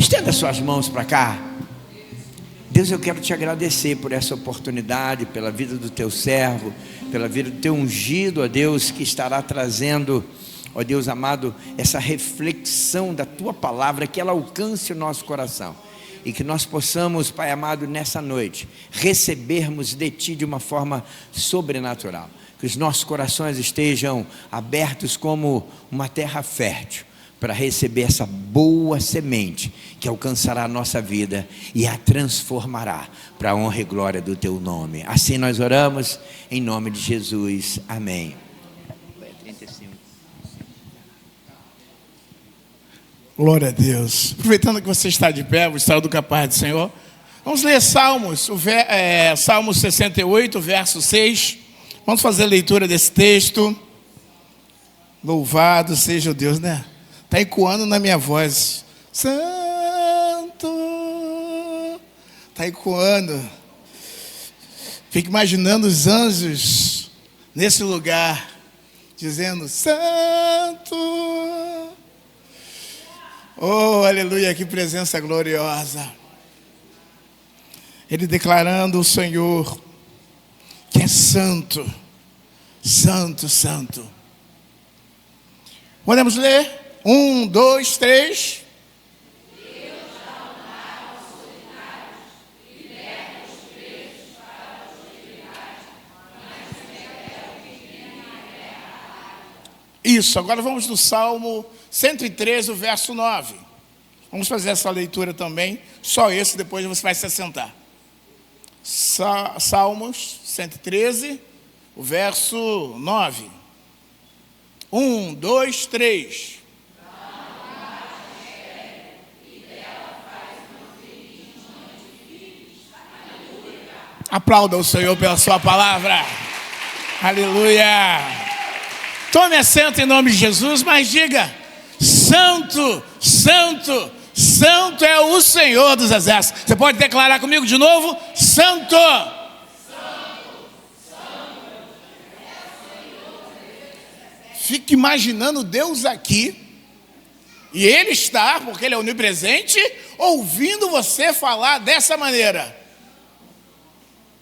Estenda suas mãos para cá. Deus, eu quero te agradecer por essa oportunidade, pela vida do teu servo, pela vida do teu ungido, ó Deus, que estará trazendo, ó Deus amado, essa reflexão da tua palavra, que ela alcance o nosso coração. E que nós possamos, Pai amado, nessa noite, recebermos de Ti de uma forma sobrenatural. Que os nossos corações estejam abertos como uma terra fértil, para receber essa boa semente, que alcançará a nossa vida e a transformará para a honra e glória do Teu nome. Assim nós oramos, em nome de Jesus. Amém. 35. Glória a Deus. Aproveitando que você está de pé, vos saúdo com a paz do Senhor. Vamos ler Salmos, Salmo 68, verso 6. Vamos fazer a leitura desse texto. Louvado seja o Deus, né? Está ecoando na minha voz. Santo. Está ecoando. Fico imaginando os anjos nesse lugar, dizendo: Santo. Oh, aleluia, que presença gloriosa. Ele declarando o Senhor, que é santo, santo, santo. Podemos ler? 1, 2, 3. Isso, agora vamos no Salmo 113, o verso 9. Vamos fazer essa leitura também, só esse, depois você vai se assentar. Salmos 113, o verso 9. 1, 2, 3. Aplauda o Senhor pela sua palavra. Aleluia. Tome assento em nome de Jesus, mas diga: Santo, Santo, Santo é o Senhor dos exércitos. Você pode declarar comigo de novo? Santo. Fique imaginando Deus aqui, e Ele está, porque Ele é onipresente, ouvindo você falar dessa maneira.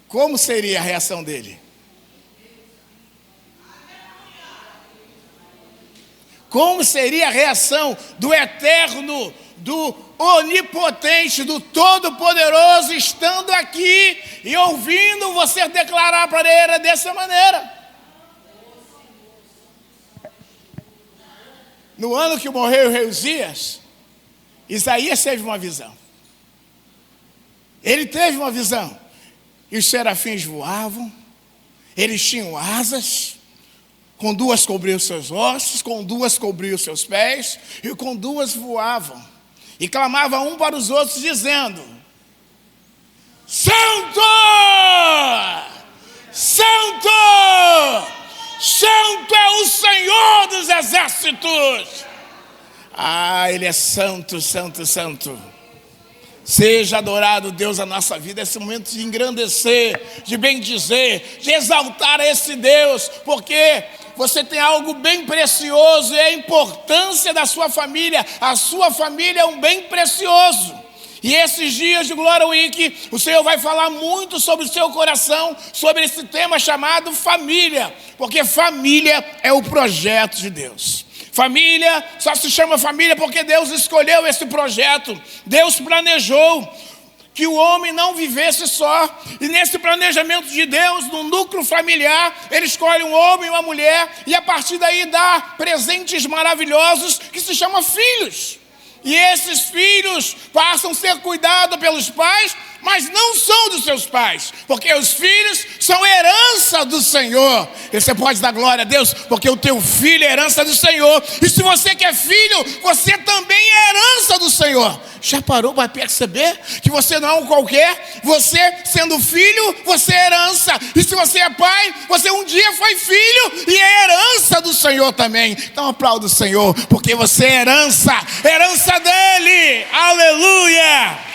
Como seria a reação dele? Como seria a reação do eterno, do onipotente, do todo-poderoso, estando aqui e ouvindo você declarar para ele dessa maneira? No ano que morreu o rei Uzias, Isaías teve uma visão. Ele teve uma visão. E os serafins voavam, eles tinham asas, com duas cobriam seus ossos, com duas cobriam seus pés, e com duas voavam. E clamavam um para os outros, dizendo: Santo! Santo! Santo é o Senhor dos exércitos! Ah, Ele é santo, santo, santo. Seja adorado, Deus, a nossa vida, esse momento de engrandecer, de bendizer, de exaltar esse Deus, porque você tem algo bem precioso, e a importância da sua família. A sua família é um bem precioso. E esses dias de Glória Week, o Senhor vai falar muito sobre o seu coração, sobre esse tema chamado família, porque família é o projeto de Deus. Família só se chama família porque Deus escolheu esse projeto. Deus planejou que o homem não vivesse só. E nesse planejamento de Deus, no núcleo familiar, Ele escolhe um homem e uma mulher, e a partir daí dá presentes maravilhosos que se chamam filhos. E esses filhos passam a ser cuidados pelos pais, mas não são dos seus pais, porque os filhos são herança do Senhor. E você pode dar glória a Deus, porque o teu filho é herança do Senhor. E se você quer filho, você também é herança do Senhor. Já parou para perceber que você não é um qualquer? Você, sendo filho, você é herança. E se você é pai, você um dia foi filho e é herança do Senhor também. Então aplauda o Senhor, porque você é herança, herança dele. Aleluia!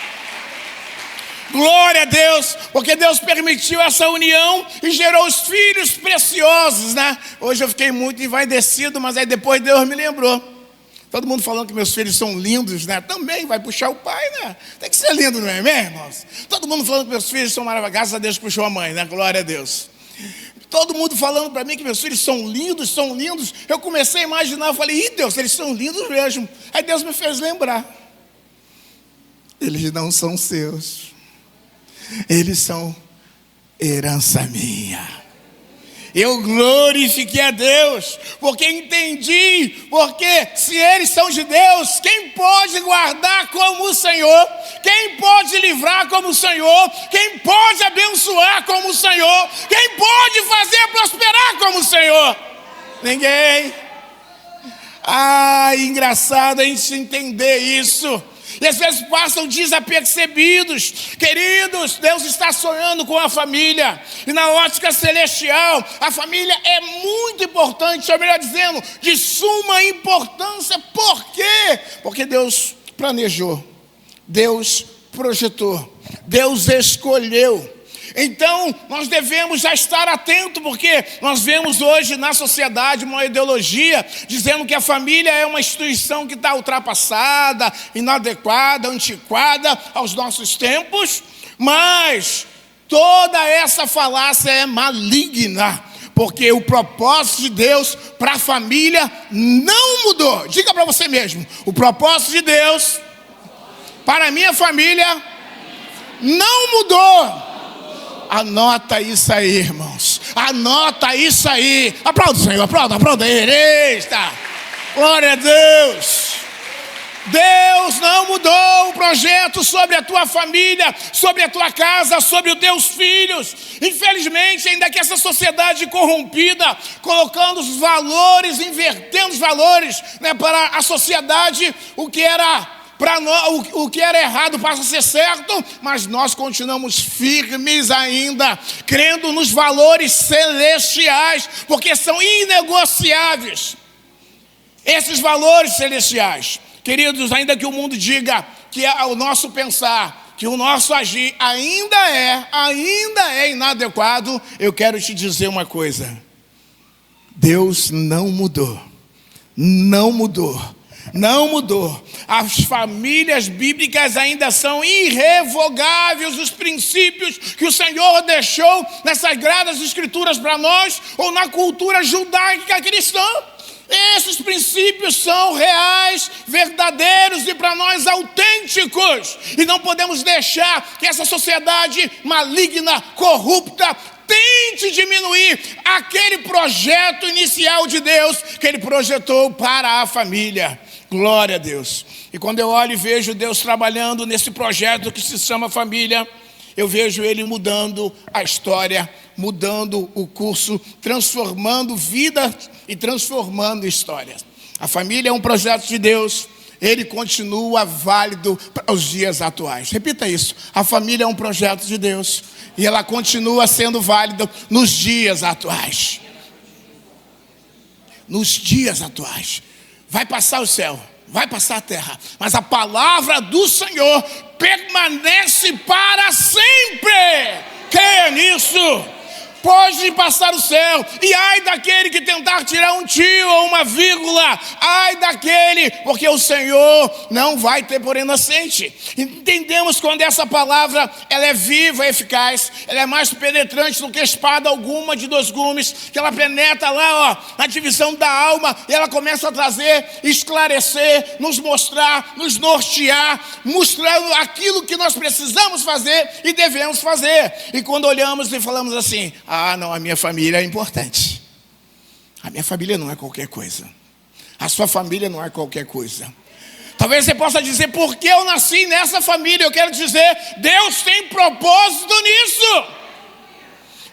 Glória a Deus, porque Deus permitiu essa união e gerou os filhos preciosos, né? Hoje eu fiquei muito envaidecido, mas aí depois Deus me lembrou. Todo mundo falando que meus filhos são lindos, né? Também vai puxar o pai, né? Tem que ser lindo, não é mesmo, irmãos? Todo mundo falando que meus filhos são maravilhosos. Graças a Deus que puxou a mãe, né? Glória a Deus. Todo mundo falando para mim que meus filhos são lindos, são lindos. Eu comecei a imaginar, eu falei, Deus, eles são lindos mesmo. Aí Deus me fez lembrar. Eles não são seus. Eles são herança minha. Eu glorifiquei a Deus, porque entendi, porque se eles são de Deus, quem pode guardar como o Senhor? Quem pode livrar como o Senhor? Quem pode abençoar como o Senhor? Quem pode fazer prosperar como o Senhor? Ninguém. Engraçado a gente entender isso. E às vezes passam desapercebidos. Queridos, Deus está sonhando com a família. E na ótica celestial, a família é muito importante, ou melhor dizendo, de suma importância. Por quê? Porque Deus planejou, Deus projetou, Deus escolheu. Então, nós devemos já estar atentos, porque nós vemos hoje na sociedade uma ideologia dizendo que a família é uma instituição que está ultrapassada, inadequada, antiquada aos nossos tempos, mas toda essa falácia é maligna, porque o propósito de Deus para a família não mudou. Diga para você mesmo, o propósito de Deus para a minha família não mudou. Anota isso aí, irmãos. Anota isso aí. Aplauda o Senhor, aplauda ele. Eita! Glória a Deus. Deus não mudou o projeto sobre a tua família, sobre a tua casa, sobre os teus filhos. Infelizmente, ainda que essa sociedade corrompida, colocando os valores, invertendo os valores, né, para a sociedade, o que era para nós, o que era errado passa a ser certo, mas nós continuamos firmes ainda, crendo nos valores celestiais, porque são inegociáveis. Esses valores celestiais, queridos, ainda que o mundo diga que é o nosso pensar, que o nosso agir ainda é inadequado, eu quero te dizer uma coisa: Deus não mudou, não mudou. Não mudou. As famílias bíblicas ainda são irrevogáveis os princípios que o Senhor deixou nas Sagradas Escrituras para nós, ou na cultura judaica cristã. Esses princípios são reais, verdadeiros e para nós autênticos. E não podemos deixar que essa sociedade maligna, corrupta, tente diminuir aquele projeto inicial de Deus que Ele projetou para a família. Glória a Deus. E quando eu olho e vejo Deus trabalhando nesse projeto que se chama família, eu vejo Ele mudando a história, mudando o curso, transformando vidas e transformando histórias. A família é um projeto de Deus, ele continua válido para os dias atuais. Repita isso: a família é um projeto de Deus e ela continua sendo válida nos dias atuais. Nos dias atuais. Vai passar o céu, vai passar a terra, mas a palavra do Senhor permanece para sempre. Creia nisso. Pode passar o céu, e ai daquele que tentar tirar um tio ou uma vírgula, ai daquele, porque o Senhor não vai ter por inocente. Entendemos quando essa palavra, ela é viva, eficaz, ela é mais penetrante do que espada alguma de 2 gumes, que ela penetra lá, na divisão da alma, e ela começa a trazer, esclarecer, nos mostrar, nos nortear, mostrando aquilo que nós precisamos fazer e devemos fazer. E quando olhamos e falamos assim: não, a minha família é importante. A minha família não é qualquer coisa. A sua família não é qualquer coisa. Talvez você possa dizer: por que eu nasci nessa família? Eu quero dizer, Deus tem propósito nisso.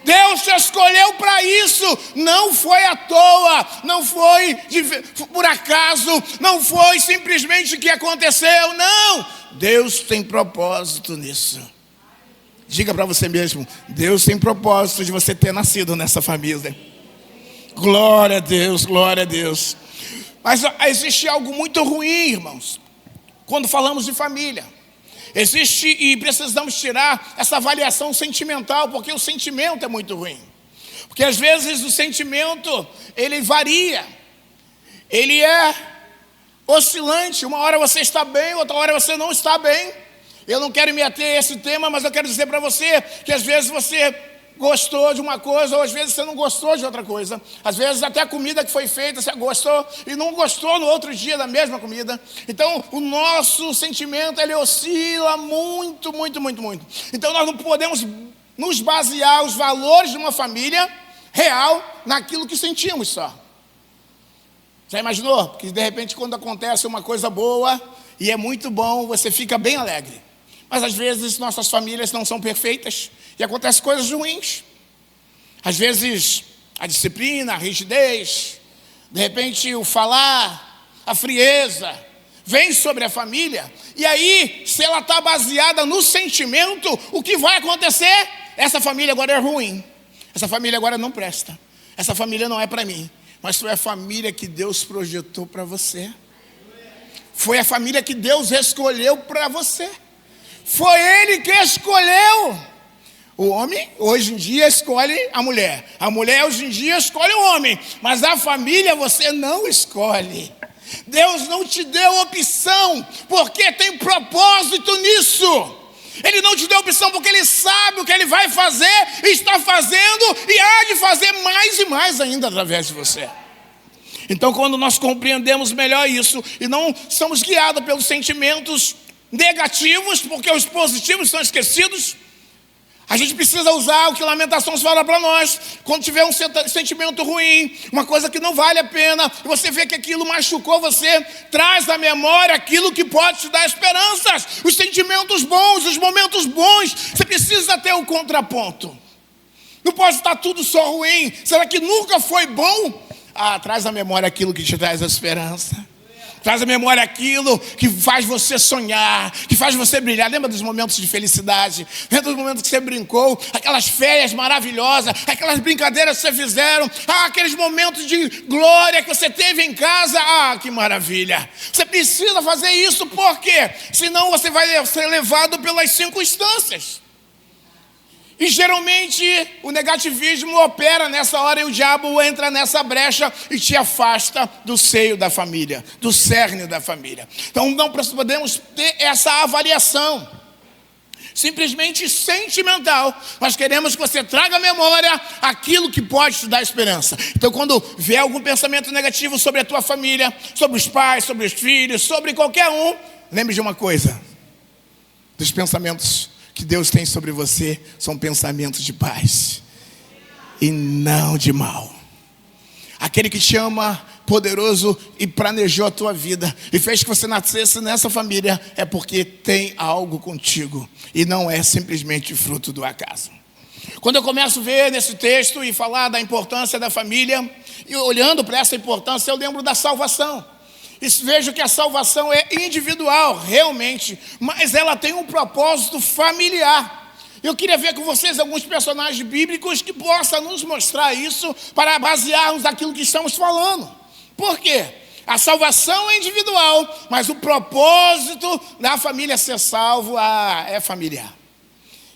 Deus te escolheu para isso. Não foi à toa, não foi por acaso, não foi simplesmente que aconteceu. Não, Deus tem propósito nisso. Diga para você mesmo: Deus tem propósito de você ter nascido nessa família. Glória a Deus, glória a Deus. Mas existe algo muito ruim, irmãos, quando falamos de família. Existe, e precisamos tirar essa avaliação sentimental, porque o sentimento é muito ruim. Porque às vezes o sentimento, ele varia. Ele é oscilante. Uma hora você está bem, outra hora você não está bem. Eu não quero me ater a esse tema, mas eu quero dizer para você que às vezes você gostou de uma coisa, ou às vezes você não gostou de outra coisa. Às vezes até a comida que foi feita você gostou e não gostou no outro dia da mesma comida. Então o nosso sentimento, ele oscila muito, muito, muito, muito. Então nós não podemos nos basear os valores de uma família real naquilo que sentimos só. Já imaginou? Que de repente quando acontece uma coisa boa e é muito bom, você fica bem alegre. Mas às vezes nossas famílias não são perfeitas e acontecem coisas ruins. Às vezes a disciplina, a rigidez, de repente o falar, a frieza, vem sobre a família. E aí, se ela está baseada no sentimento, o que vai acontecer? Essa família agora é ruim. Essa família agora não presta. Essa família não é para mim. Mas foi a família que Deus projetou para você. Foi a família que Deus escolheu para você. Foi Ele que escolheu. O homem, hoje em dia, escolhe a mulher. A mulher, hoje em dia, escolhe o homem. Mas a família você não escolhe. Deus não te deu opção, porque tem propósito nisso. Ele não te deu opção porque Ele sabe o que Ele vai fazer, está fazendo e há de fazer mais e mais ainda através de você. Então, quando nós compreendemos melhor isso e não somos guiados pelos sentimentos negativos, porque os positivos são esquecidos, a gente precisa usar o que Lamentações fala para nós. Quando tiver um sentimento ruim, uma coisa que não vale a pena, e você vê que aquilo machucou você, traz à memória aquilo que pode te dar esperanças. Os sentimentos bons, os momentos bons. Você precisa ter o contraponto. Não pode estar tudo só ruim. Será que nunca foi bom? Traz à memória aquilo que te traz a esperança. Traz à memória aquilo que faz você sonhar, que faz você brilhar. Lembra dos momentos de felicidade? Lembra dos momentos que você brincou? Aquelas férias maravilhosas, aquelas brincadeiras que você fizeram, aqueles momentos de glória que você teve em casa. Que maravilha! Você precisa fazer isso, por quê? Senão você vai ser levado pelas circunstâncias. E geralmente o negativismo opera nessa hora e o diabo entra nessa brecha e te afasta do seio da família, do cerne da família. Então não podemos ter essa avaliação simplesmente sentimental. Nós queremos que você traga à memória aquilo que pode te dar esperança. Então quando vier algum pensamento negativo sobre a tua família, sobre os pais, sobre os filhos, sobre qualquer um, lembre de uma coisa: dos pensamentos que Deus tem sobre você são pensamentos de paz e não de mal. Aquele que te ama, poderoso, e planejou a tua vida e fez que você nascesse nessa família é porque tem algo contigo e não é simplesmente fruto do acaso. Quando eu começo a ver nesse texto e falar da importância da família, e olhando para essa importância, eu lembro da salvação. E vejo que a salvação é individual, realmente, mas ela tem um propósito familiar. Eu queria ver com vocês alguns personagens bíblicos que possam nos mostrar isso para basearmos naquilo que estamos falando. Por quê? A salvação é individual, mas o propósito da família ser salvo é familiar.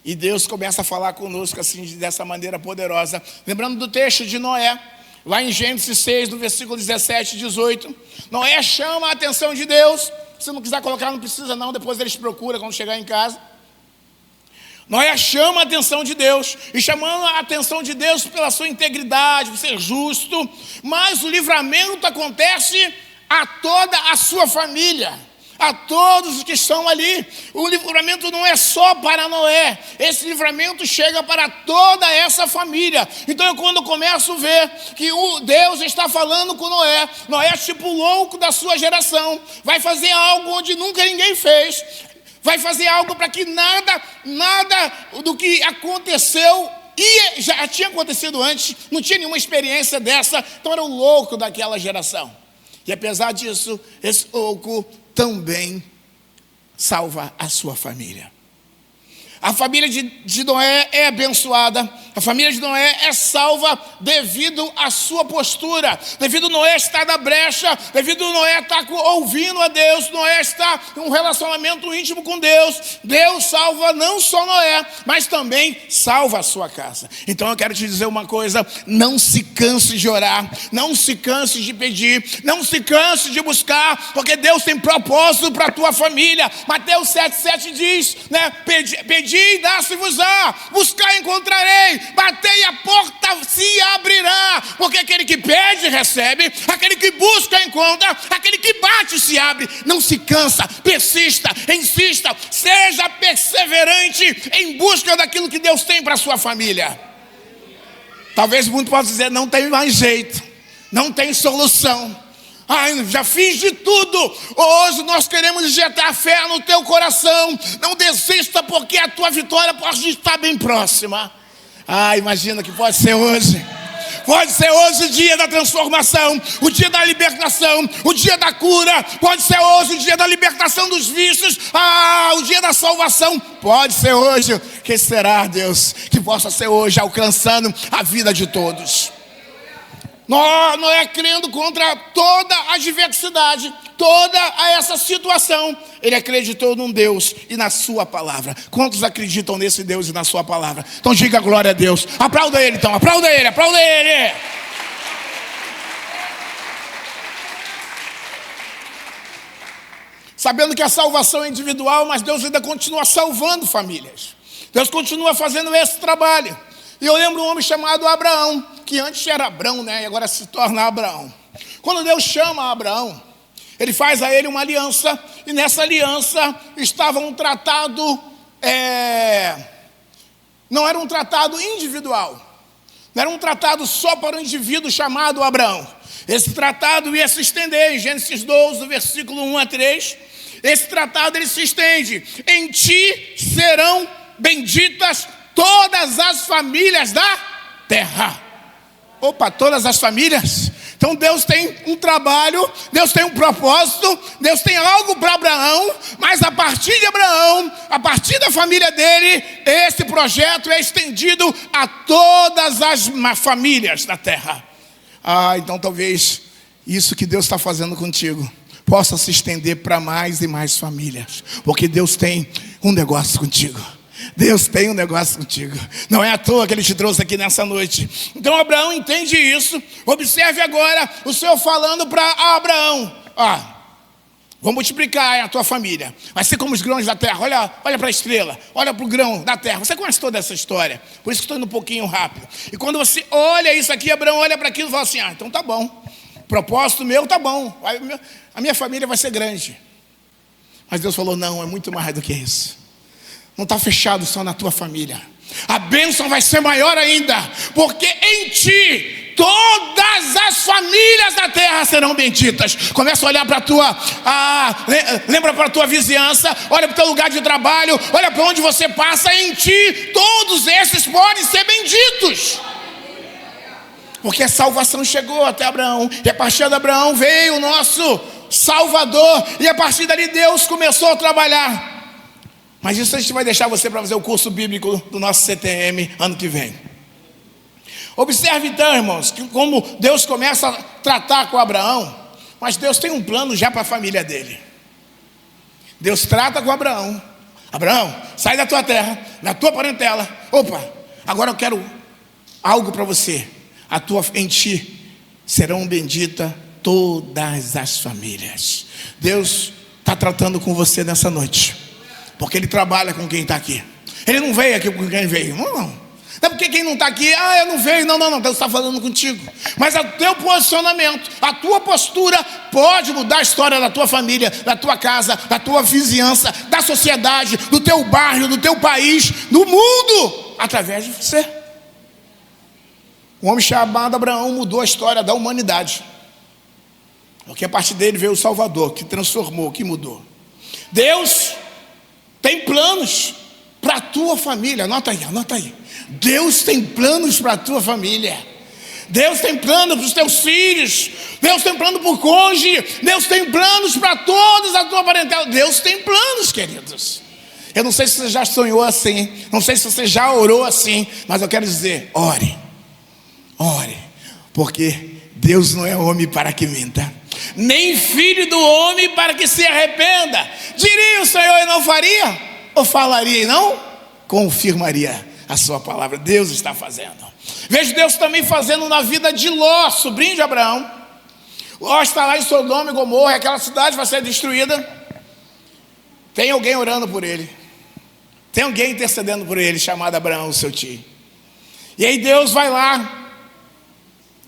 E Deus começa a falar conosco assim, dessa maneira poderosa. Lembrando do texto de Noé, lá em Gênesis 6, no versículo 17 e 18, Noé chama a atenção de Deus. Se não quiser colocar, não precisa não, depois eles procuram quando chegar em casa. Noé chama a atenção de Deus, e chamando a atenção de Deus pela sua integridade, por ser justo, mas o livramento acontece a toda a sua família, a todos os que estão ali. O livramento não é só para Noé, esse livramento chega para toda essa família. Então quando eu começo a ver que o Deus está falando com Noé, Noé é tipo louco da sua geração, vai fazer algo onde nunca ninguém fez, vai fazer algo para que nada do que aconteceu e já tinha acontecido antes, não tinha nenhuma experiência dessa, então era o louco daquela geração. E apesar disso, esse louco também salva a sua família. A família de Noé é abençoada. A família de Noé é salva devido à sua postura, devido a Noé estar na brecha, devido a Noé estar ouvindo a Deus, Noé está em um relacionamento íntimo com Deus. Deus salva não só Noé, mas também salva a sua casa. Então eu quero te dizer uma coisa: não se canse de orar, não se canse de pedir, não se canse de buscar, porque Deus tem propósito para a tua família. Mateus 7,7 diz, né? Pedi e dá-se-vos-á, buscar e encontrarei, batei e a porta se abrirá, porque aquele que pede recebe, aquele que busca encontra, aquele que bate se abre. Não se cansa, persista, insista, seja perseverante em busca daquilo que Deus tem para a sua família. Talvez muito possa dizer: não tem mais jeito, não tem solução. Ai, já fiz de tudo. Hoje nós queremos injetar fé no teu coração. Não desista, porque a tua vitória pode estar bem próxima. Imagina que pode ser hoje. Pode ser hoje o dia da transformação, o dia da libertação, o dia da cura. Pode ser hoje o dia da libertação dos vícios, o dia da salvação. Pode ser hoje. Que será, Deus, que possa ser hoje, alcançando a vida de todos. Noé, crendo contra toda a adversidade, toda essa situação, ele acreditou num Deus e na sua palavra. Quantos acreditam nesse Deus e na sua palavra? Então diga glória a Deus. Aplauda ele, então, aplauda ele, aplauda ele. Sabendo que a salvação é individual, mas Deus ainda continua salvando famílias. Deus continua fazendo esse trabalho. E eu lembro um homem chamado Abraão, que antes era Abrão, né? E agora se torna Abraão. Quando Deus chama Abraão, ele faz a ele uma aliança, e nessa aliança estava um tratado, não era um tratado individual, não era um tratado só para um indivíduo chamado Abraão. Esse tratado ia se estender em Gênesis 12, do versículo 1 a 3. Esse tratado ele se estende: em ti serão benditas todas as famílias da terra. Opa, todas as famílias? Então Deus tem um trabalho, Deus tem um propósito, Deus tem algo para Abraão, mas a partir de Abraão, a partir da família dele, esse projeto é estendido a todas as famílias da terra. Então talvez isso que Deus está fazendo contigo possa se estender para mais e mais famílias, porque Deus tem um negócio contigo. Deus tem um negócio contigo. Não é à toa que Ele te trouxe aqui nessa noite. Então Abraão entende isso. Observe agora o Senhor falando para Abraão: vou multiplicar a tua família, vai ser como os grãos da terra. Olha para a estrela, olha para o grão da terra. Você conhece toda essa história, por isso que estou indo um pouquinho rápido. E quando você olha isso aqui, Abraão olha para aquilo e fala assim: então tá bom, propósito meu tá bom, a minha família vai ser grande. Mas Deus falou: não, é muito mais do que isso. Não está fechado só na tua família. A bênção vai ser maior ainda, porque em ti todas as famílias da terra serão benditas. Começa a olhar para a tua, lembra para a tua vizinhança, olha para o teu lugar de trabalho, olha para onde você passa. Em ti todos esses podem ser benditos, porque a salvação chegou até Abraão, e a partir de Abraão veio o nosso Salvador, e a partir dali Deus começou a trabalhar. Mas isso a gente vai deixar você para fazer o curso bíblico do nosso CTM ano que vem. Observe então, irmãos, que como Deus começa a tratar com Abraão, mas Deus tem um plano já para a família dele. Deus trata com Abraão: Abraão, sai da tua terra, da tua parentela. Opa, agora eu quero algo para você. Em ti serão benditas todas as famílias. Deus está tratando com você nessa noite, porque Ele trabalha com quem está aqui. Ele não veio aqui com quem veio. Não é porque quem não está aqui, eu não veio. Não, Deus está falando contigo. Mas o teu posicionamento, a tua postura pode mudar a história da tua família, da tua casa, da tua vizinhança, da sociedade, do teu bairro, do teu país, do mundo, através de você. O homem chamado Abraão mudou a história da humanidade, porque a partir dele veio o Salvador, que transformou, que mudou. Deus tem planos para a tua família. Anota aí. Deus tem planos para a tua família. Deus tem planos para os teus filhos. Deus tem plano para o cônjuge. Deus tem planos para todos a tua parentela. Deus tem planos, queridos. Eu não sei se você já sonhou assim, não sei se você já orou assim, mas eu quero dizer, ore, porque Deus não é homem para que minta, nem filho do homem para que se arrependa. Diria o Senhor e não faria? Ou falaria e não confirmaria a sua palavra? Deus está fazendo. Vejo Deus também fazendo na vida de Ló, sobrinho de Abraão. Ló está lá em Sodoma e Gomorra, aquela cidade vai ser destruída. Tem alguém orando por ele, tem alguém intercedendo por ele, chamado Abraão, seu tio. E aí Deus vai lá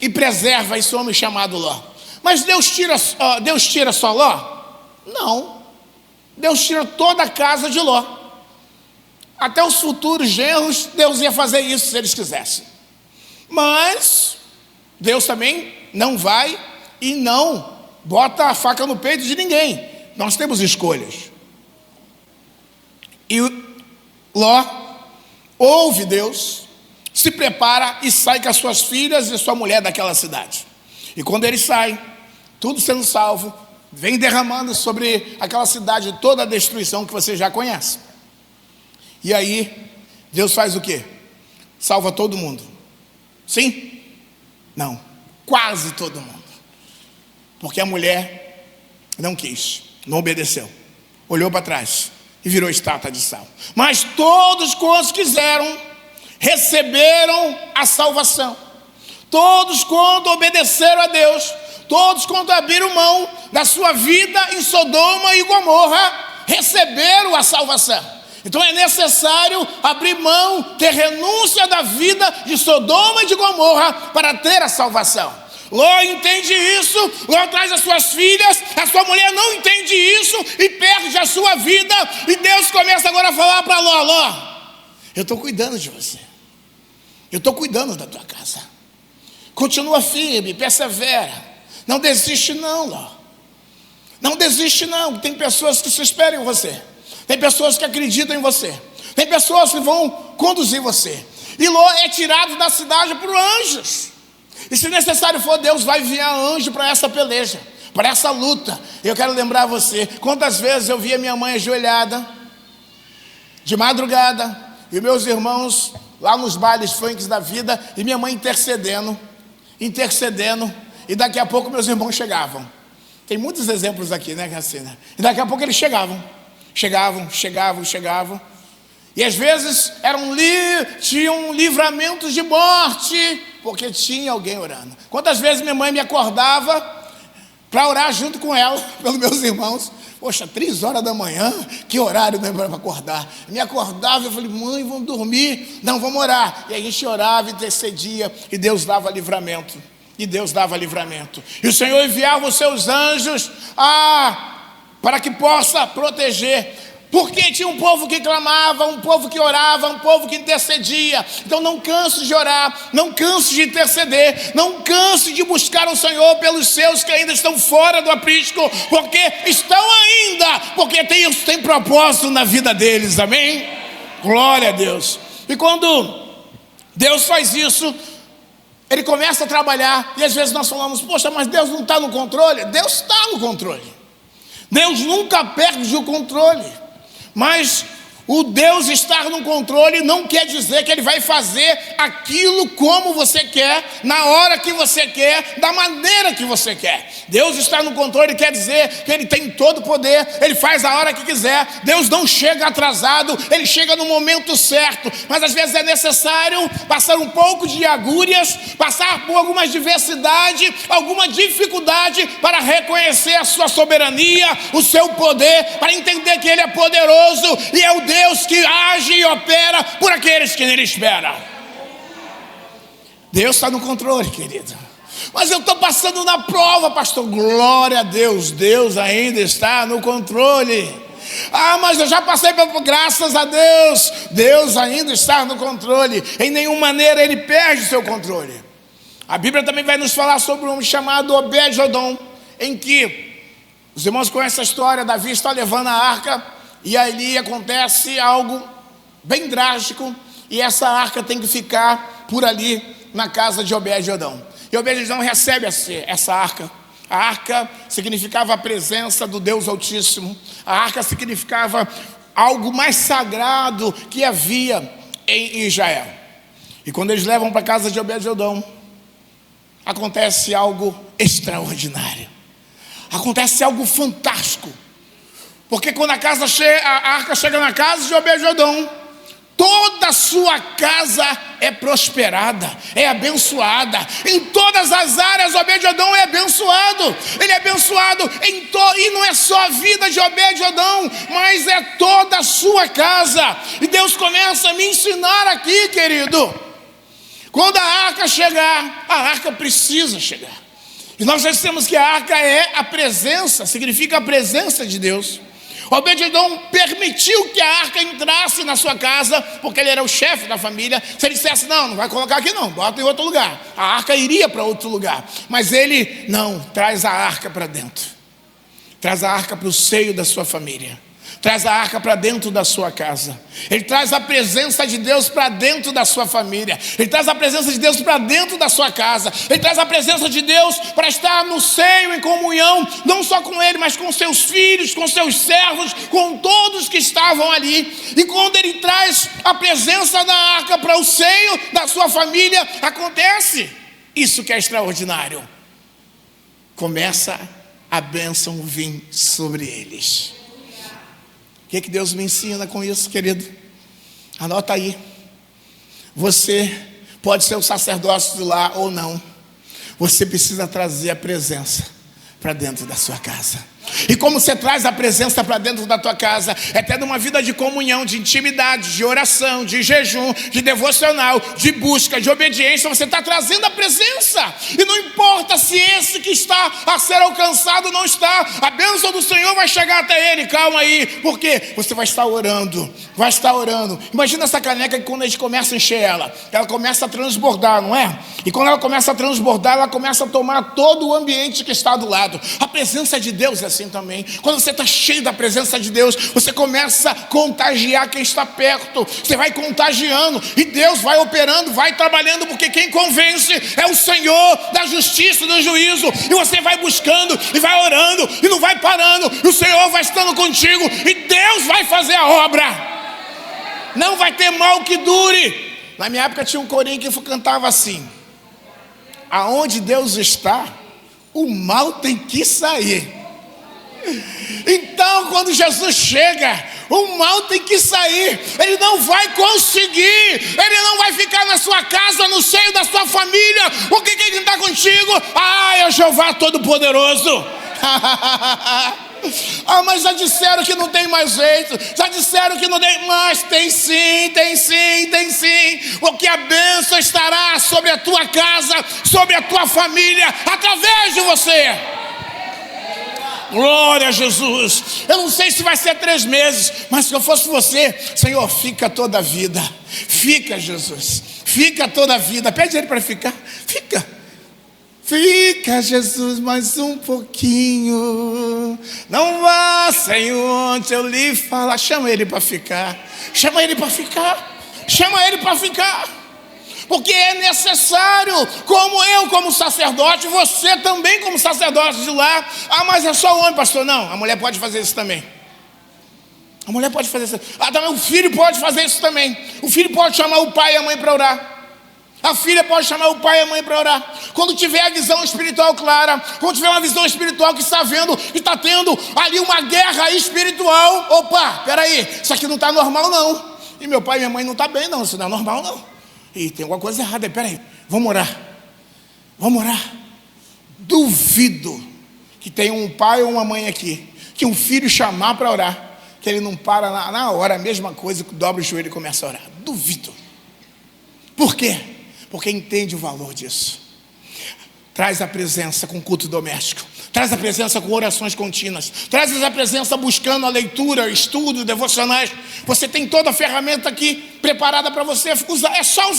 e preserva esse homem chamado Ló. Mas Deus tira só Ló? Não. Deus tira toda a casa de Ló. Até os futuros genros, Deus ia fazer isso se eles quisessem. Mas Deus também não vai e não bota a faca no peito de ninguém. Nós temos escolhas. E Ló ouve Deus, se prepara e sai com as suas filhas e sua mulher daquela cidade. E quando ele sai, tudo sendo salvo, vem derramando sobre aquela cidade toda a destruição que você já conhece. E aí, Deus faz o quê? Salva todo mundo. Sim? Não. Quase todo mundo. Porque a mulher não quis, não obedeceu. Olhou para trás e virou estátua de sal. Mas todos quantos quiseram, receberam a salvação. Todos quanto obedeceram a Deus, todos quanto abriram mão da sua vida em Sodoma e Gomorra, receberam a salvação. Então é necessário abrir mão, ter renúncia da vida de Sodoma e de Gomorra para ter a salvação. Ló entende isso, Ló traz as suas filhas, a sua mulher não entende isso e perde a sua vida. E Deus começa agora a falar para Ló: Ló, eu estou cuidando de você, eu estou cuidando da tua casa. Continua firme, persevera, não desiste não, Ló. Não desiste não, tem pessoas que se esperam em você, tem pessoas que acreditam em você, tem pessoas que vão conduzir você. E Ló é tirado da cidade por anjos. E se necessário for, Deus vai enviar anjo para essa peleja, para essa luta. Eu quero lembrar você, quantas vezes eu via minha mãe ajoelhada, de madrugada, e meus irmãos lá nos bailes funks da vida, e minha mãe intercedendo, e daqui a pouco meus irmãos chegavam. Tem muitos exemplos aqui, né, Cacina? E daqui a pouco eles chegavam. E às vezes tinham livramentos de morte, porque tinha alguém orando. Quantas vezes minha mãe me acordava para orar junto com ela, pelos meus irmãos. Poxa, 3 horas da manhã, que horário não é para acordar? Me acordava e eu falei: mãe, vamos dormir? Não, vamos orar. E a gente orava, intercedia, e Deus dava livramento. E o Senhor enviava os seus anjos para que possa proteger. Porque tinha um povo que clamava, um povo que orava, um povo que intercedia. Então não canse de orar, não canse de interceder, não canse de buscar o Senhor pelos seus que ainda estão fora do aprisco, porque estão ainda, porque tem propósito na vida deles, amém? Glória a Deus. E quando Deus faz isso, Ele começa a trabalhar, e às vezes nós falamos: poxa, mas Deus não está no controle. Deus está no controle, Deus nunca perde o controle. Mas o Deus estar no controle não quer dizer que Ele vai fazer aquilo como você quer, na hora que você quer, da maneira que você quer. Deus está no controle quer dizer que Ele tem todo o poder, Ele faz a hora que quiser. Deus não chega atrasado, Ele chega no momento certo. Mas às vezes é necessário passar um pouco de agúrias, passar por alguma adversidade, alguma dificuldade, para reconhecer a sua soberania, o seu poder, para entender que Ele é poderoso e é o Deus que age e opera por aqueles que nele esperam. Deus está no controle, querido. Mas eu estou passando na prova, pastor. Glória a Deus, Deus ainda está no controle. Mas eu já passei por, graças a Deus, Deus ainda está no controle. Em nenhuma maneira Ele perde o seu controle. A Bíblia também vai nos falar sobre um homem chamado Obed-Edom, em que os irmãos conhecem a história. Davi está levando a arca, e ali acontece algo bem drástico, e essa arca tem que ficar por ali na casa de Obed-Edom. E Obed-Edom recebe essa arca. A arca significava a presença do Deus Altíssimo. A arca significava algo mais sagrado que havia em Israel. E quando eles levam para a casa de Obed-Edom, acontece algo extraordinário. Acontece algo fantástico. Porque quando a arca chega na casa de Obed-Edom, toda a sua casa é prosperada, é abençoada. Em todas as áreas, Obed-Edom é abençoado. Ele é abençoado e não é só a vida de Obed-Edom, mas é toda a sua casa. E Deus começa a me ensinar aqui, querido. Quando a arca chegar, a arca precisa chegar. E nós já dissemos que a arca é a presença, significa a presença de Deus. Obed-Edom permitiu que a arca entrasse na sua casa, porque ele era o chefe da família. Se ele dissesse, não vai colocar aqui não, bota em outro lugar, a arca iria para outro lugar. Mas ele, não, traz a arca para dentro. Traz a arca para o seio da sua família. Traz a arca para dentro da sua casa. Ele traz a presença de Deus para dentro da sua família. Ele traz a presença de Deus para dentro da sua casa. Ele traz a presença de Deus para estar no seio, em comunhão, não só com ele, mas com seus filhos, com seus servos, com todos que estavam ali. E quando ele traz a presença da arca para o seio da sua família, acontece isso que é extraordinário. Começa a bênção vir sobre eles. O que Deus me ensina com isso, querido? Anota aí. Você pode ser o sacerdócio de lá ou não. Você precisa trazer a presença para dentro da sua casa. E como você traz a presença para dentro da tua casa, é tendo uma vida de comunhão, de intimidade, de oração, de jejum, de devocional, de busca, de obediência. Você está trazendo a presença. E não importa se esse que está a ser alcançado não está, a bênção do Senhor vai chegar até ele. Calma aí, porque você vai estar orando. Vai estar orando. Imagina essa caneca que quando a gente começa a encher ela começa a transbordar, não é? E quando ela começa a transbordar, ela começa a tomar todo o ambiente que está do lado. A presença de Deus é assim também. Quando você está cheio da presença de Deus, você começa a contagiar quem está perto. Você vai contagiando e Deus vai operando, vai trabalhando, porque quem convence é o Senhor da justiça e do juízo. E você vai buscando e vai orando e não vai parando, e o Senhor vai estando contigo e Deus vai fazer a obra. Não vai ter mal que dure. Na minha época tinha um corinho que cantava assim: aonde Deus está, o mal tem que sair. Então, quando Jesus chega, o mal tem que sair. Ele não vai conseguir. Ele não vai ficar na sua casa, no seio da sua família. Porque quem está contigo? É o Jeová Todo-Poderoso. Mas já disseram que não tem mais jeito. Já disseram que não tem. Mas tem sim, tem sim, tem sim. Porque a bênção estará sobre a tua casa, sobre a tua família, através de você. Glória a Jesus. Eu não sei se vai ser 3 meses, mas se eu fosse você, Senhor, fica toda a vida. Fica, Jesus, fica toda a vida. Pede ele para ficar. Fica, Jesus, mais um pouquinho. Não vá, Senhor, onde eu lhe falar. Chama ele para ficar. Chama ele para ficar. Chama ele para ficar. Porque é necessário, como sacerdote, você também como sacerdote de lá. Mas é só o homem, pastor. Não, a mulher pode fazer isso também. A mulher pode fazer isso. Também o filho pode fazer isso também. O filho pode chamar o pai e a mãe para orar. A filha pode chamar o pai e a mãe para orar. Quando tiver a visão espiritual clara, quando tiver uma visão espiritual que está vendo, que está tendo ali uma guerra espiritual. Opa, peraí, isso aqui não está normal não. E meu pai e minha mãe não estão bem não, isso não é normal não. E tem alguma coisa errada aí, peraí, vamos orar. Duvido que tenha um pai ou uma mãe aqui, que um filho chamar para orar, que ele não para na hora, a mesma coisa, que dobra o joelho e começa a orar. Duvido. Por quê? Porque entende o valor disso. Traz a presença com culto doméstico. Traz a presença com orações contínuas. Traz a presença buscando a leitura, estudo, devocionais. Você tem toda a ferramenta aqui preparada para você usar. É só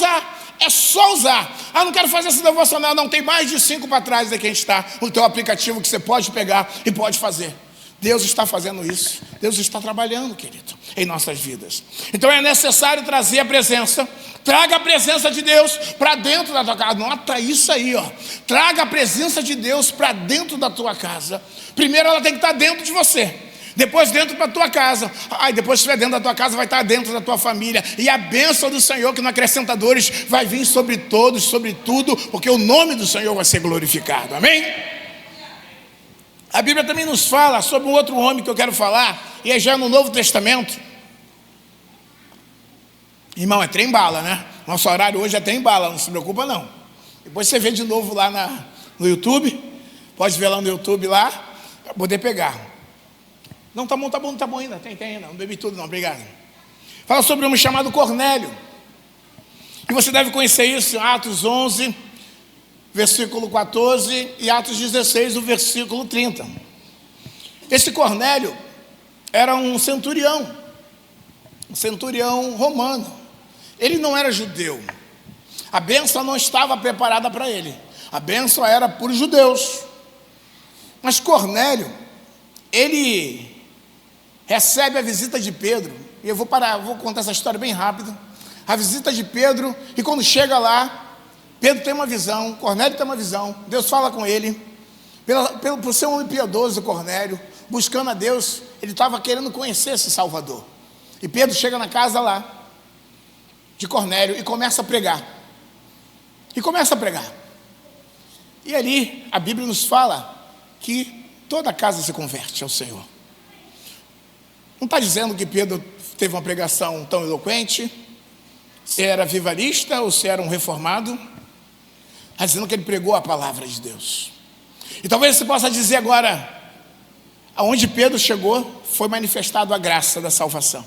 usar. Não quero fazer esse devocional. Não, tem mais de 5 para trás aqui a gente está. O teu aplicativo que você pode pegar e pode fazer. Deus está fazendo isso. Deus está trabalhando, querido, em nossas vidas. Então é necessário trazer a presença. Traga a presença de Deus para dentro da tua casa. Anota isso aí, ó. Traga a presença de Deus para dentro da tua casa. Primeiro ela tem que estar dentro de você. Depois dentro para a tua casa. Depois que estiver dentro da tua casa, vai estar dentro da tua família. E a bênção do Senhor, que não acrescenta dores, vai vir sobre todos, sobre tudo, porque o nome do Senhor vai ser glorificado. Amém? A Bíblia também nos fala sobre um outro homem que eu quero falar, e é já no Novo Testamento. Irmão, é trem bala, né? Nosso horário hoje é trem bala, não se preocupa não. Depois você vê de novo lá no YouTube. Pode ver lá no YouTube lá, para poder pegar. Não, tá bom ainda. Tem ainda. Não bebi tudo não, obrigado. Fala sobre um homem chamado Cornélio. E você deve conhecer isso em Atos 11, versículo 14, e Atos 16, o versículo 30. Esse Cornélio era um centurião romano. Ele não era judeu. A bênção não estava preparada para ele. A bênção era por judeus. Mas Cornélio, ele recebe a visita de Pedro. E eu vou contar essa história bem rápido. A visita de Pedro, e quando chega lá, Pedro tem uma visão, Cornélio tem uma visão. Deus fala com ele. Por ser um homem piedoso, Cornélio, buscando a Deus, ele estava querendo conhecer esse Salvador. E Pedro chega na casa lá de Cornélio e começa a pregar. E ali a Bíblia nos fala que toda a casa se converte ao Senhor. Não está dizendo que Pedro teve uma pregação tão eloquente, se era vivarista ou se era um reformado. Está dizendo que ele pregou a palavra de Deus. E talvez você possa dizer agora, aonde Pedro chegou, foi manifestado a graça da salvação.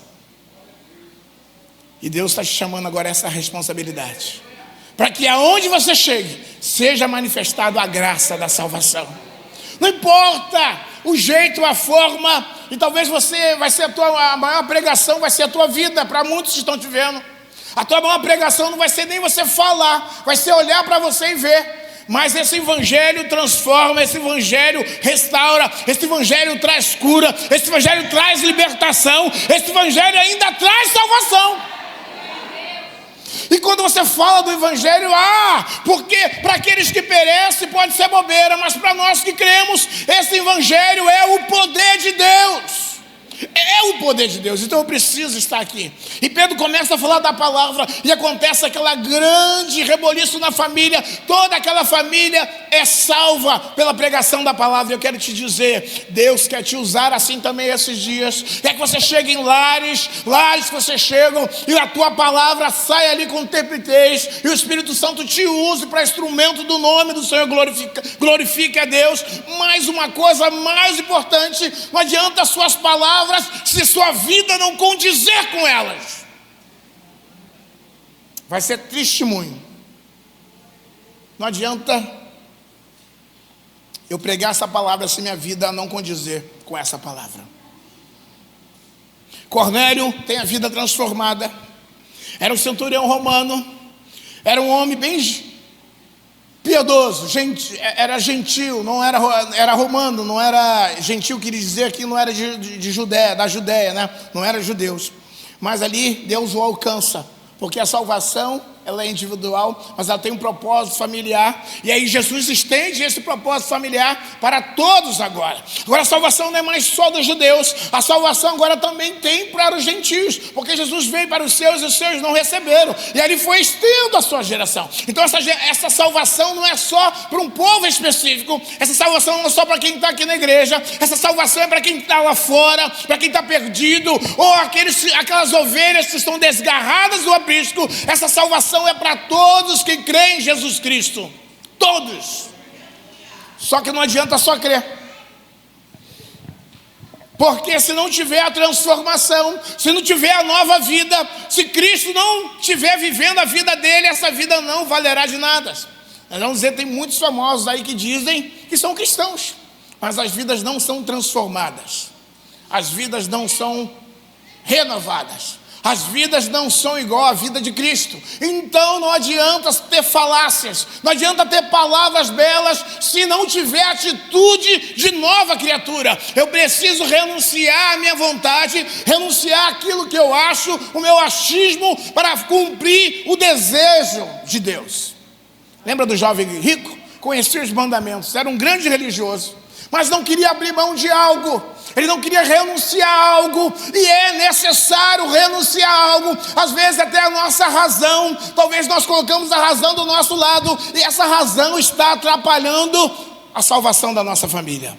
E Deus está te chamando agora a essa responsabilidade, para que aonde você chegue, seja manifestado a graça da salvação. Não importa o jeito, a forma, e talvez a maior pregação vai ser a tua vida, para muitos que estão te vendo. A tua maior pregação não vai ser nem você falar, vai ser olhar para você e ver. Mas esse evangelho transforma, esse evangelho restaura, esse evangelho traz cura, esse evangelho traz libertação, esse evangelho ainda traz salvação. E quando você fala do evangelho, porque para aqueles que perecem pode ser bobeira, mas para nós que cremos, esse evangelho é o poder de Deus. É o poder de Deus, então eu preciso estar aqui. E Pedro começa a falar da palavra, e acontece aquela grande reboliço na família. Toda aquela família é salva pela pregação da palavra. Eu quero te dizer, Deus quer te usar assim também esses dias. Quer que você chegue em lares que você chega, e a tua palavra sai ali com templitez, e o Espírito Santo te use para instrumento do nome do Senhor. Glorifique a Deus. Mais uma coisa mais importante, não adianta as suas palavras se sua vida não condizer com elas. Vai ser testemunho. Não adianta eu pregar essa palavra se minha vida não condizer com essa palavra. Cornélio tem a vida transformada. Era um centurião romano. Era um homem bem piedoso, era gentil, não era romano, não era gentil, queria dizer que não era da Judéia, né? Não era judeus. Mas ali Deus o alcança, porque a salvação, ela é individual, mas ela tem um propósito familiar. E aí Jesus estende esse propósito familiar para todos agora. Agora a salvação não é mais só dos judeus, a salvação agora também tem para os gentios, porque Jesus veio para os seus e os seus não receberam. E ali foi estendo a sua geração. Então essa salvação não é só para um povo específico, essa salvação não é só para quem está aqui na igreja, essa salvação é para quem está lá fora, para quem está perdido, ou aquelas ovelhas que estão desgarradas do aprisco. Essa salvação é para todos que creem em Jesus Cristo. Todos. Só que não adianta só crer. Porque se não tiver a transformação, se não tiver a nova vida, se Cristo não estiver vivendo a vida dele, essa vida não valerá de nada. Nós vamos dizer, tem muitos famosos aí que dizem que são cristãos, mas as vidas não são transformadas. As vidas não são renovadas. As vidas não são igual à vida de Cristo. Então não adianta ter falácias, não adianta ter palavras belas, se não tiver atitude de nova criatura. Eu preciso renunciar à minha vontade, renunciar àquilo que eu acho, o meu achismo, para cumprir o desejo de Deus. Lembra do jovem rico? Conhecia os mandamentos, era um grande religioso, mas não queria abrir mão de algo. Ele não queria renunciar a algo, e é necessário renunciar a algo. Às vezes até a nossa razão, talvez nós colocamos a razão do nosso lado, e essa razão está atrapalhando a salvação da nossa família.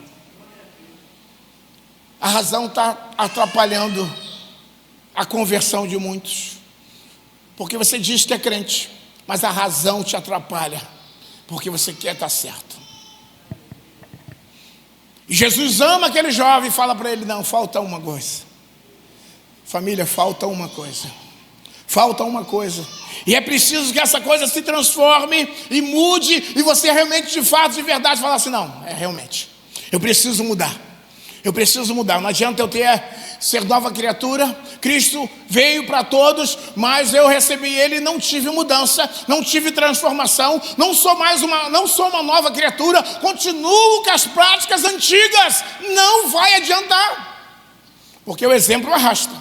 A razão está atrapalhando a conversão de muitos, porque você diz que é crente, mas a razão te atrapalha, porque você quer estar certo. E Jesus ama aquele jovem e fala para ele: não, falta uma coisa. Família, falta uma coisa. Falta uma coisa. E é preciso que essa coisa se transforme e mude, e você realmente, de fato, de verdade, falar assim: não, realmente, eu preciso mudar. Eu preciso mudar. Não adianta eu ser nova criatura. Cristo veio para todos, mas eu recebi Ele e não tive mudança, não tive transformação, não sou uma nova criatura, continuo com as práticas antigas. Não vai adiantar, porque o exemplo arrasta.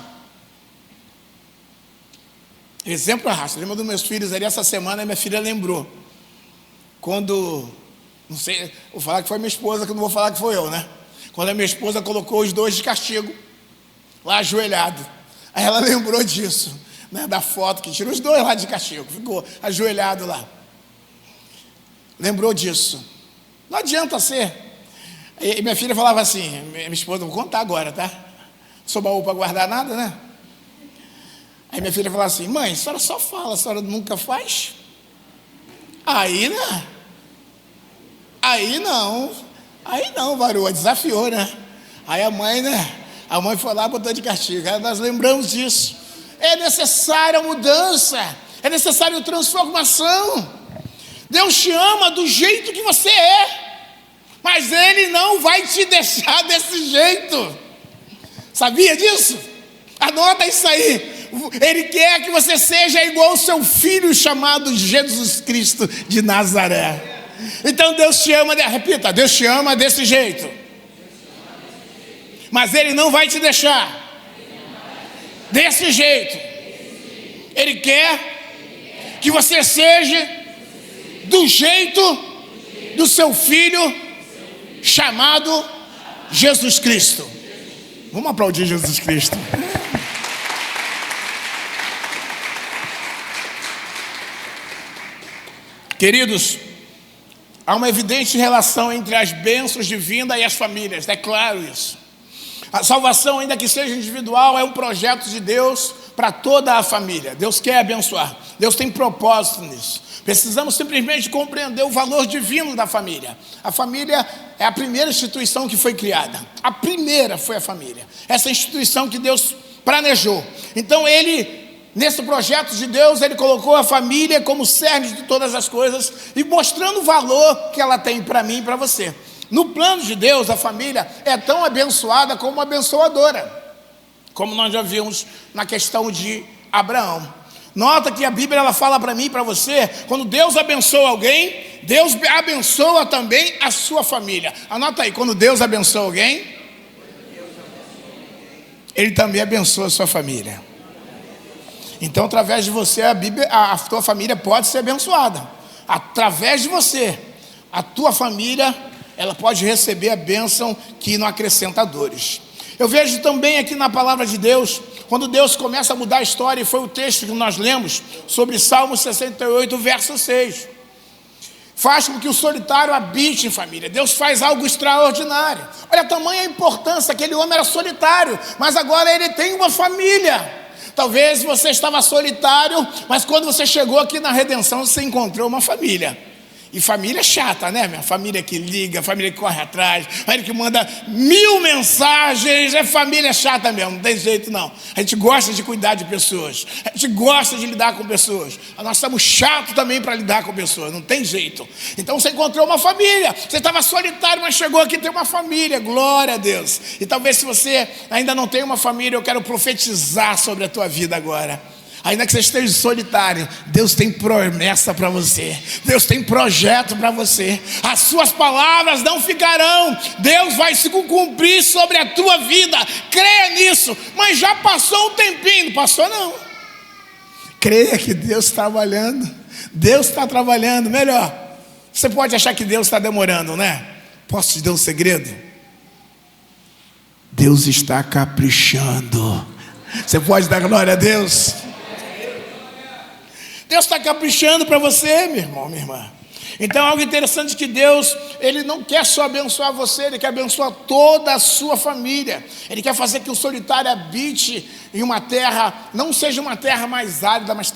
Exemplo arrasta. Lembra dos meus filhos ali essa semana, minha filha lembrou. Quando, não sei, vou falar que foi minha esposa, que não vou falar que foi eu, né? Quando a minha esposa colocou os dois de castigo, lá ajoelhado. Aí ela lembrou disso, né, da foto que tirou os dois lá de castigo, ficou ajoelhado lá. Lembrou disso. Não adianta ser. E minha filha falava assim, minha esposa, vou contar agora, tá? Não sou baú para guardar nada, né? Aí minha filha falava assim: mãe, a senhora só fala, a senhora nunca faz? Aí, né? Aí não, varoa, desafiou, né? Aí a mãe, né? A mãe foi lá e botou de castigo. Aí nós lembramos disso. É necessária mudança, é necessária transformação. Deus te ama do jeito que você é, mas Ele não vai te deixar desse jeito. Sabia disso? Anota isso aí. Ele quer que você seja igual ao seu filho chamado Jesus Cristo de Nazaré. Então Deus te ama, repita, Deus te ama desse jeito, mas Ele não vai te deixar desse jeito. Ele quer que você seja do jeito do seu filho chamado Jesus Cristo. Vamos aplaudir Jesus Cristo. Queridos, há uma evidente relação entre as bênçãos divinas e as famílias, é claro isso. A salvação, ainda que seja individual, é um projeto de Deus para toda a família. Deus quer abençoar, Deus tem propósito nisso. Precisamos simplesmente compreender o valor divino da família. A família é a primeira instituição que foi criada. A primeira foi a família. Essa instituição que Deus planejou. Então nesse projeto de Deus, Ele colocou a família como cerne de todas as coisas e mostrando o valor que ela tem para mim e para você. No plano de Deus, a família é tão abençoada como abençoadora, como nós já vimos na questão de Abraão. Nota que a Bíblia ela fala para mim e para você, quando Deus abençoa alguém, Deus abençoa também a sua família. Anota aí, quando Deus abençoa alguém, Ele também abençoa a sua família. Então, através de você, a tua família pode ser abençoada. Através de você, a tua família, ela pode receber a bênção que não acrescenta dores. Eu vejo também aqui na palavra de Deus, quando Deus começa a mudar a história, e foi o texto que nós lemos sobre Salmo 68, verso 6. Faz com que o solitário habite em família. Deus faz algo extraordinário. Olha a tamanha importância, aquele homem era solitário, mas agora ele tem uma família. Talvez você estava solitário, mas quando você chegou aqui na redenção, você encontrou uma família. E família é chata, né? Minha família que liga, família que corre atrás, família que manda 1000 mensagens, é família chata mesmo, não tem jeito não. A gente gosta de cuidar de pessoas, a gente gosta de lidar com pessoas. Nós somos chatos também para lidar com pessoas, não tem jeito. Então você encontrou uma família, você estava solitário, mas chegou aqui e tem uma família, glória a Deus. E talvez se você ainda não tem uma família, eu quero profetizar sobre a tua vida agora. Ainda que você esteja solitário, Deus tem promessa para você, Deus tem projeto para você. As suas palavras não ficarão, Deus vai se cumprir sobre a tua vida. Creia nisso. Mas já passou um tempinho, não passou não. Creia que Deus está trabalhando, Deus está trabalhando. Melhor, você pode achar que Deus está demorando, né? Posso te dar um segredo? Deus está caprichando. Você pode dar glória a Deus? Deus está caprichando para você, meu irmão, minha irmã. Então, algo interessante que Deus, Ele não quer só abençoar você, Ele quer abençoar toda a sua família. Ele quer fazer que o solitário habite em uma terra, não seja uma terra mais árida, mas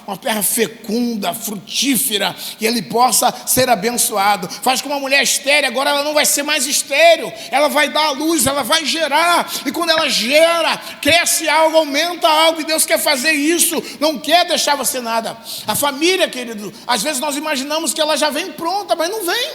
uma terra fecunda, frutífera, e ele possa ser abençoado. Faz com uma mulher estéril, agora ela não vai ser mais estéril, ela vai dar à luz, ela vai gerar, e quando ela gera, cresce algo, aumenta algo, e Deus quer fazer isso, não quer deixar você nada. A família, querido, às vezes nós imaginamos que ela já vem pronta, mas não vem.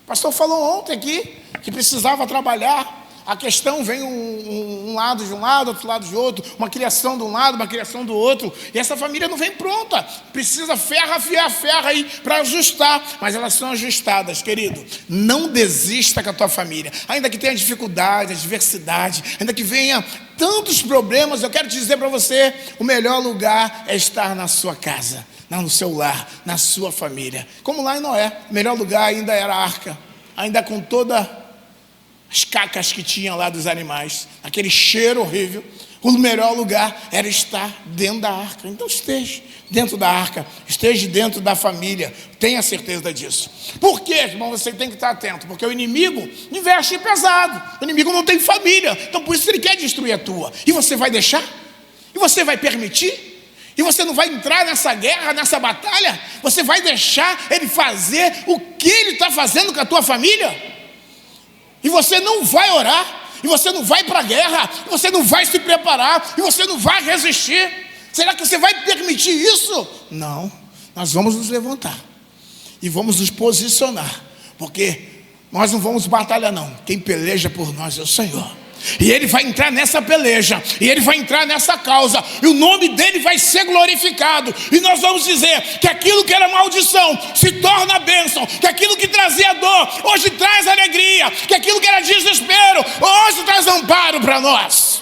O pastor falou ontem aqui, que precisava trabalhar. A questão vem um lado de um lado, outro lado de outro, uma criação de um lado, uma criação do outro, e essa família não vem pronta, precisa afiar ferro aí para ajustar, mas elas são ajustadas, querido. Não desista com a tua família, ainda que tenha dificuldade, adversidade, ainda que venha tantos problemas, eu quero te dizer para você, o melhor lugar é estar na sua casa, no seu lar, na sua família, como lá em Noé. O melhor lugar ainda era a arca, ainda com toda as cacas que tinha lá dos animais, aquele cheiro horrível. O melhor lugar era estar dentro da arca. Então esteja dentro da arca, esteja dentro da família, tenha certeza disso. Por quê, irmão? Você tem que estar atento, porque o inimigo investe pesado, o inimigo não tem família, então por isso ele quer destruir a tua. E você vai deixar? E você vai permitir? E você não vai entrar nessa guerra, nessa batalha? Você vai deixar ele fazer o que ele está fazendo com a tua família? E você não vai orar, e você não vai para a guerra, e você não vai se preparar, e você não vai resistir. Será que você vai permitir isso? Não, nós vamos nos levantar e vamos nos posicionar, porque nós não vamos batalhar não, quem peleja por nós é o Senhor. E Ele vai entrar nessa peleja, e Ele vai entrar nessa causa, e o nome dEle vai ser glorificado, e nós vamos dizer que aquilo que era maldição se torna bênção, que aquilo que trazia dor hoje traz alegria, que aquilo que era desespero hoje traz amparo para nós,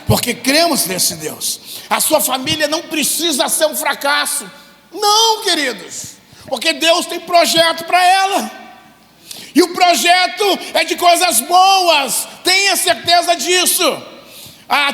porque cremos nesse Deus. A sua família não precisa ser um fracasso, não, queridos, porque Deus tem projeto para ela. E o projeto é de coisas boas, tenha certeza disso.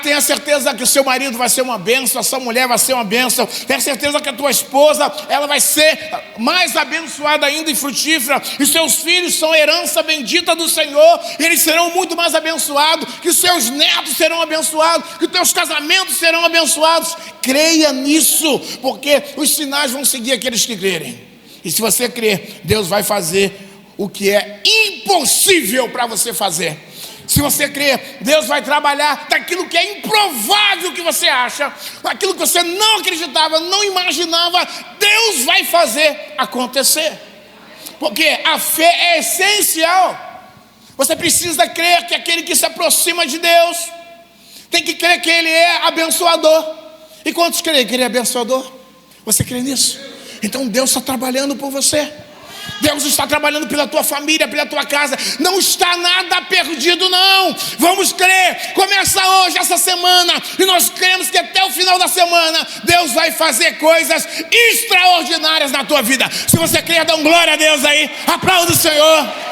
Tenha certeza que o seu marido vai ser uma bênção, a sua mulher vai ser uma bênção. Tenha certeza que a tua esposa, ela vai ser mais abençoada ainda e frutífera. E seus filhos são herança bendita do Senhor, e eles serão muito mais abençoados. Que os seus netos serão abençoados, que os teus casamentos serão abençoados. Creia nisso, porque os sinais vão seguir aqueles que crerem. E se você crer, Deus vai fazer o que é impossível para você fazer. Se você crer, Deus vai trabalhar daquilo que é improvável que você acha, aquilo que você não acreditava, não imaginava, Deus vai fazer acontecer. Porque a fé é essencial. Você precisa crer que aquele que se aproxima de Deus tem que crer que Ele é abençoador. E quantos creem que Ele é abençoador? Você crê nisso? Então Deus está trabalhando por você. Deus está trabalhando pela tua família, pela tua casa. Não está nada perdido, não. Vamos crer. Começa hoje, essa semana, e nós cremos que até o final da semana Deus vai fazer coisas extraordinárias na tua vida. Se você crer, dá um glória a Deus aí. Aplauda o Senhor.